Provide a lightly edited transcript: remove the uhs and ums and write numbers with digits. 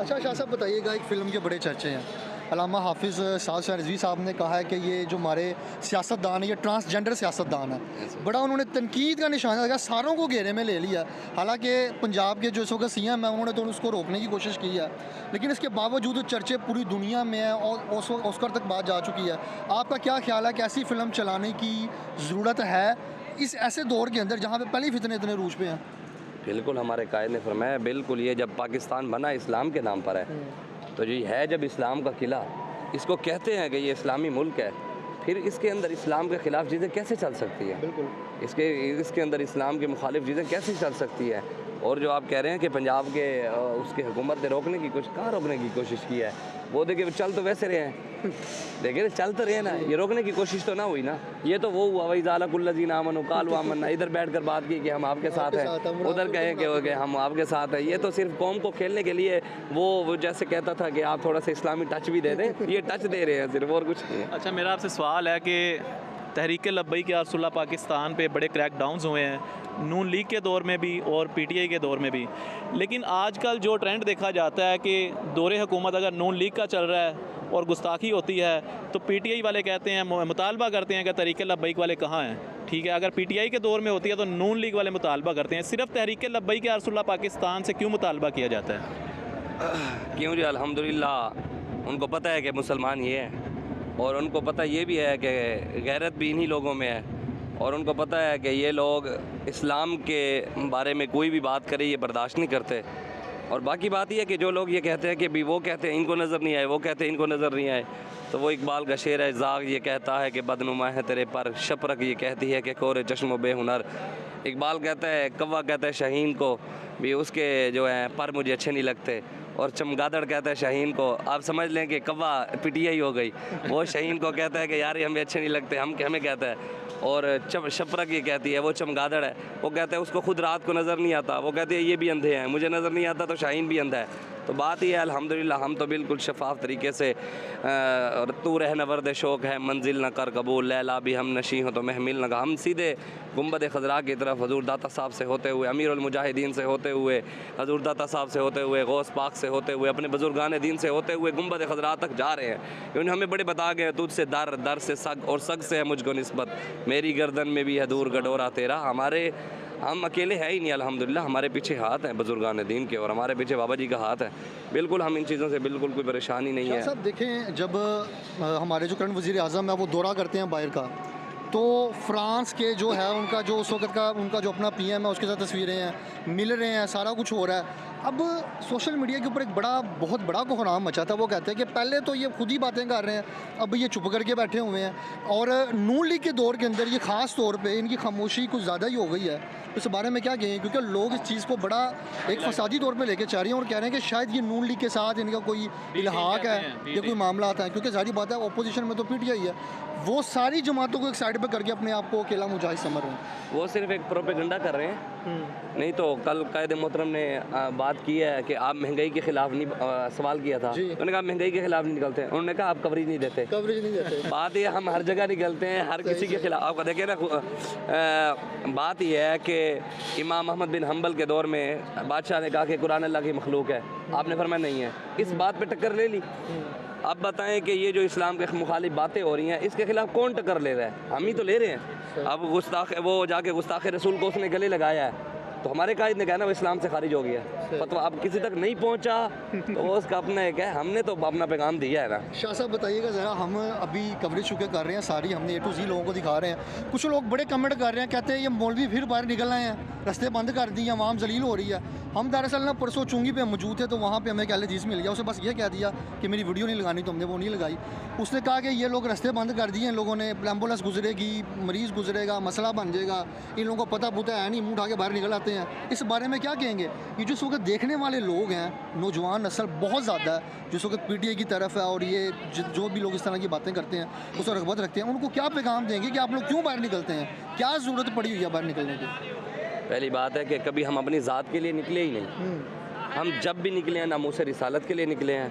अच्छा शाह साहब बताइएगा, एक फ़िल्म के बड़े चर्चे हैं, अल्लामा हाफिज़ साद शाह रिज़वी साहब ने कहा है कि ये जो हमारे सियासतदान है ये ट्रांसजेंडर सियासतदान है, बड़ा उन्होंने तनकीद का निशाना लगा, सारों को घेरे में ले लिया। हालांकि पंजाब के जो इस वक्त सीएम है उन्होंने तो उसको रोकने की कोशिश की है, लेकिन इसके बावजूद चर्चे पूरी दुनिया में हैं और ऑस्कर तक बात जा चुकी है। आपका क्या ख्याल है कि ऐसी फ़िल्म चलाने की ज़रूरत है इस ऐसे दौर के अंदर जहाँ पे पहले ही फितने इतने रूज पे हैं? बिल्कुल, हमारे कायद ने फरमाया, बिल्कुल, ये जब पाकिस्तान बना इस्लाम के नाम पर है, तो ये है जब इस्लाम का किला, इसको कहते हैं कि ये इस्लामी मुल्क है, फिर इसके अंदर इस्लाम के ख़िलाफ़ चीज़ें कैसे चल सकती हैं? बिल्कुल, इसके अंदर इस्लाम के मुखालिफ चीज़ें कैसे चल सकती है? और जो आप कह रहे हैं कि पंजाब के उसकी हुकूमत ने रोकने की कोशिश, कहाँ रोकने की कोशिश की है? वो देखिए चल तो वैसे रहे हैं, देखिए चल तो रहे हैं ना, ये रोकने की कोशिश तो ना हुई ना। ये तो वो हुआ वही ज़ालकुल्लज़ीन आमनु क़ालू आमन्ना, इधर बैठ कर बात की कि हम आपके साथ हैं, उधर कहें कि हम आपके साथ हैं। ये तो सिर्फ कौम को खेलने के लिए वो जैसे कहता था कि आप थोड़ा सा इस्लामी टच भी दे दें, ये टच दे रहे हैं सिर्फ, और कुछ नहीं है। अच्छा, मेरा आपसे सवाल है कि तहरीक लब्बैक या रसूलुल्लाह पाकिस्तान पे बड़े क्रैक डाउन्स हुए हैं, नून लीग के दौर में भी और पीटीआई के दौर में भी, लेकिन आजकल जो ट्रेंड देखा जाता है कि दौरे हुकूमत अगर नून लीग का चल रहा है और गुस्ताखी होती है तो पीटीआई वाले कहते हैं, मुतालबा करते हैं कि तहरीक लब्बैक वाले कहाँ हैं। ठीक है, अगर पीटीआई के दौर में होती है तो नून लीग वाले मुतालबा करते हैं, सिर्फ तहरीक लब्बैक या रसूलुल्लाह पाकिस्तान से क्यों मुतालबा किया जाता है? क्यों जी, अल्हम्दुलिल्लाह उनको पता है कि मुसलमान ये हैं, और उनको पता ये भी है कि गैरत भी इन्हीं लोगों में है, और उनको पता है कि ये लोग इस्लाम के बारे में कोई भी बात करे ये बर्दाश्त नहीं करते। और बाकी बात ये है कि जो लोग ये कहते हैं कि भी वो कहते हैं इनको नज़र नहीं आए, वो कहते हैं इनको नज़र नहीं आए, तो वो इकबाल का शेर है, ज़ाग ये कहता है कि बदनुमा है तेरे पर, शपरक ये कहती है कि कोरे चश्मो बेहुनर। इकबाल कहता है, कौवा कहता है शाहीन को भी उसके जो हैं पर मुझे अच्छे नहीं लगते, और चमगादड़ कहता है शाहीन को, आप समझ लें कि कौवा पीटीआई हो गई, वो शाहीन को कहता है कि यार ये हमें अच्छे नहीं लगते, हमें कहता है। और शपरक ये कहती है, वो चमगादड़ है, वो कहता है उसको खुद रात को नज़र नहीं आता, वो कहती है ये भी अंधे हैं, मुझे नज़र नहीं आता तो शाहीन भी अंधा है। तो बात ये है अल्हम्दुलिल्लाह हम तो बिल्कुल शफाफ तरीके से तू रहना वर्द शौक़ है मंजिल न कर कबूल, लैला भी हम नशी हो तो महमिल न, हम सीधे गुंबद खजरा की तरफ हजूर दाता साहब से होते हुए, अमीरुल मुजाहिदीन से होते हुए, हजूर दाता साहब से होते हुए, गौस पाक से होते हुए, अपने बुजुर्गान दीन से होते हुए गुंबद खजरा तक जा रहे हैं। क्योंकि हमें बड़े बता गए, तुझ से दर, दर से सग, और सग से है मुझको निस्बत, मेरी गर्दन में भी है दूर गडोरा तेरा। हम अकेले हैं ही नहीं अल्हम्दुलिल्लाह, हमारे पीछे हाथ हैं बुजुर्गान दीन के, और हमारे पीछे बाबा जी का हाथ है। बिल्कुल हम इन चीज़ों से बिल्कुल कोई परेशानी नहीं है। साहब देखें, जब हमारे जो करंट वज़ीर आज़म है वो दौरा करते हैं बाहर का, तो फ्रांस के जो है उनका जो उस वक्त का उनका जो अपना पीएम है उसके साथ तस्वीरें हैं, मिल रहे हैं, सारा कुछ हो रहा है। अब सोशल मीडिया के ऊपर एक बहुत बड़ा कोहराम मचा था। वो कहते हैं कि पहले तो ये खुद ही बातें कर रहे हैं, अब ये चुप करके बैठे हुए हैं, और नून लीग के दौर के अंदर ये ख़ास तौर पे इनकी खामोशी कुछ ज़्यादा ही हो गई है। इस बारे में क्या कहें, क्योंकि लोग इस चीज़ को बड़ा एक फसादी तौर पे लेके चल रहे हैं और कह रहे हैं कि शायद ये नून लीग के साथ इनका कोई इल्हाक है या कोई मामला आता है, क्योंकि सारी बात है अपोजिशन में तो पीटीआई है, वो सारी जमातों को एक साइड पे करके अपने आप को अकेला मुजाहिद समझ रहे हैं। वो सिर्फ एक प्रोपेगेंडा कर रहे हैं, नहीं तो कल कायद मोहतरम ने बात की है कि आप महंगाई के खिलाफ नहीं, सवाल किया था, उन्होंने कहा महंगाई के खिलाफ नहीं निकलते, उन्होंने कहा आप कवरेज नहीं देते। बात ये हम हर जगह निकलते हैं, हर किसी के खिलाफ। आप देखिए ना, बात ये है कि इमाम अहमद बिन हम्बल के दौर में बादशाह ने कहा कि कुरान अल्लाह की मखलूक है, आपने फरमाया नहीं है, इस बात पे टक्कर ले ली। अब बताएं कि ये जो इस्लाम के मुखालिफ बातें हो रही हैं इसके खिलाफ कौन टक्कर ले रहा है? हम ही तो ले रहे हैं। अब वो जाके गुस्ताख रसूल को उसने गले लगाया है, तो हमारे कायद ने कहा ना वो इस्लाम से खारिज हो गया, फतवा अब किसी तक नहीं पहुंचा तो वो उसका अपना एक है, हमने तो अपना पैगाम दिया है ना। शाह साहब बताइएगा ज़रा, हम अभी कवरेज चुके कर रहे हैं सारी, हमने A to Z लोगों को दिखा रहे हैं, कुछ लोग बड़े कमेंट कर रहे हैं, कहते हैं ये मौलवी फिर बाहर निकल आए हैं, रस्ते बंद कर दिए, आवाम जलील हो रही है। हम दरअसल ना परसों चुंगी पे मौजूद थे, तो वहाँ पे हमें एक हदीस मिल गया, उसे बस ये कह दिया कि मेरी वीडियो नहीं लगानी, तो हमने वो नहीं लगाई। उसने कहा कि ये लोग रस्ते बंद कर दिए इन लोगों ने, एम्बुलेंस गुजरेगी, मरीज़ गुजरेगा, मसला बन जाएगा, इन लोगों को पता पुता है नहीं, मुँह उठा के बाहर निकल आते हैं। इस बारे में क्या कहेंगे? ये जो इस वक्त देखने वाले लोग हैं, नौजवान नस्ल बहुत ज़्यादा है जो इस वक्त पीटीआई की तरफ है, और ये जो भी लोग इस तरह की बातें करते हैं उस पर रग़बत रखते हैं, उनको क्या पैगाम देंगे कि आप लोग क्यों बाहर निकलते हैं, क्या ज़रूरत पड़ी हुई है बाहर निकलने की? पहली बात है कि कभी हम अपनी ज़ात के लिए निकले ही नहीं, हम जब भी निकले हैं ना मुँह से रिसालत के लिए निकले हैं,